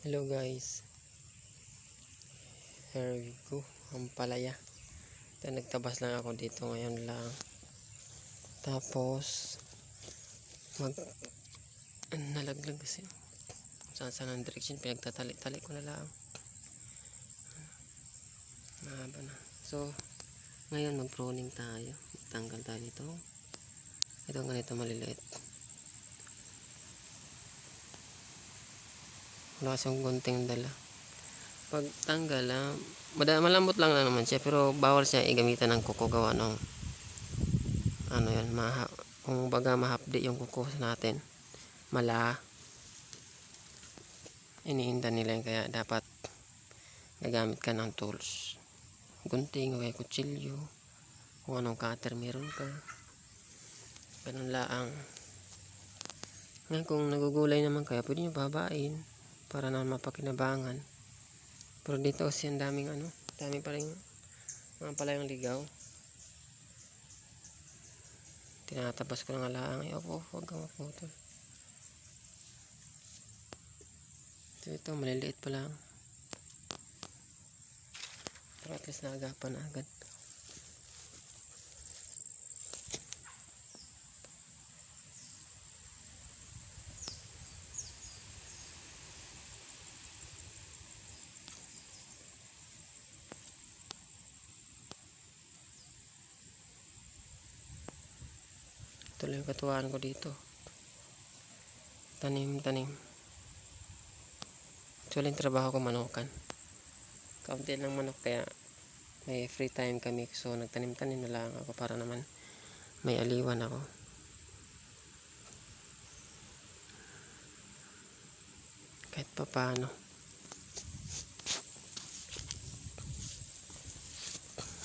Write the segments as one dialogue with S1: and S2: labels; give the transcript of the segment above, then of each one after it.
S1: Hello guys, here we go, ang palaya. Nagtabas lang ako dito ngayon lang. Tapos nalaglag kasi saan ang direction, pinagtatali-tali ko na lang. Mahaba na. So ngayon mag-pruning tayo, tanggal tayo dito. Ito ang ganito maliliit. Wala kasing gunting dala. Pag tanggal, malambot lang naman siya, pero bawal siya igamitan ng kuko gawa ng ano yan, kung baga mahapdi yung kuko natin, iniinda nila yun, kaya dapat gagamit ka ng tools, gunting o kaya kutsilyo, kung anong cutter meron ka, ganun laang. Ngayon kung nagugulay naman kaya, pwede nyo babain para naman mapakinabangan. Pero dito kasi ang dami pa rin mga palayang ligaw. Tinatabas ko ng alaang. Huwag kang maputol. Ito maliliit pa lang. Pero at least naagapan na agad. Ito lang yung katuwaan ko dito. Tanim. Actually yung trabaho ko manukan. Kaunti lang manok, kaya may free time kami. So nagtanim-tanim na lang ako para naman may aliwan ako. Kahit pa paano.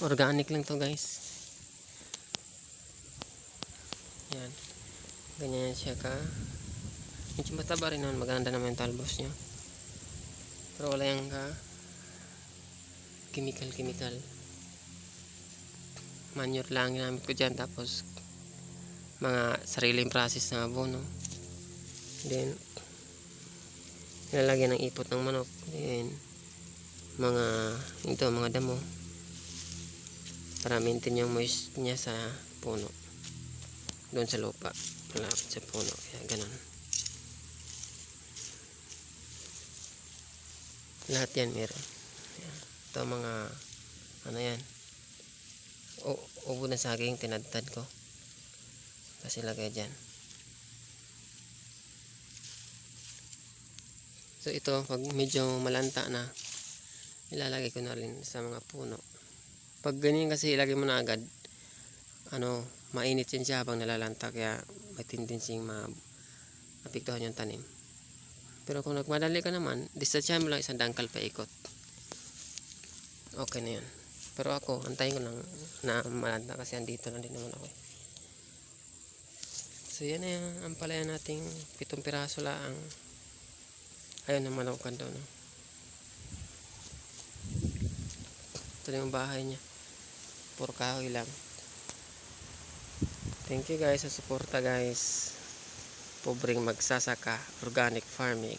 S1: Organic lang to guys. Yan. Ganyan siya ka. Medyo mataba rin naman. Maganda naman yung talbos niya. Pero wala yung chemical. Manure lang ginamit ko dyan. Tapos mga sariling process na abono. Then nilalagyan ng ipot ng manok. Then mga damo. Para maintain yung moist niya sa puno. Doon sa lupa, malapit sa puno, kaya ganun. Lahat yan meron. Ito mga yan, ubo na saging, tinadtad ko kasi lagay dyan. So ito, pag medyo malanta na, ilalagay ko na rin sa mga puno. Pag ganyan kasi ilagay mo na agad, mainit yan siya habang nalalanta, kaya may tendency maapektuhan yung tanim. Pero kung nagmadali ka naman, distansyahan mo lang isang dangkal pa ikot, okay na yan. Pero ako, antayin ko lang na malanta kasi andito na din naman ako. So yan na yung ampalaya nating 7 piraso lang. Ayun na malawakan daw, no? Ito na yung bahay niya, puro kahoy lang. Thank you guys sa suporta guys. Pobreng magsasaka, organic farming.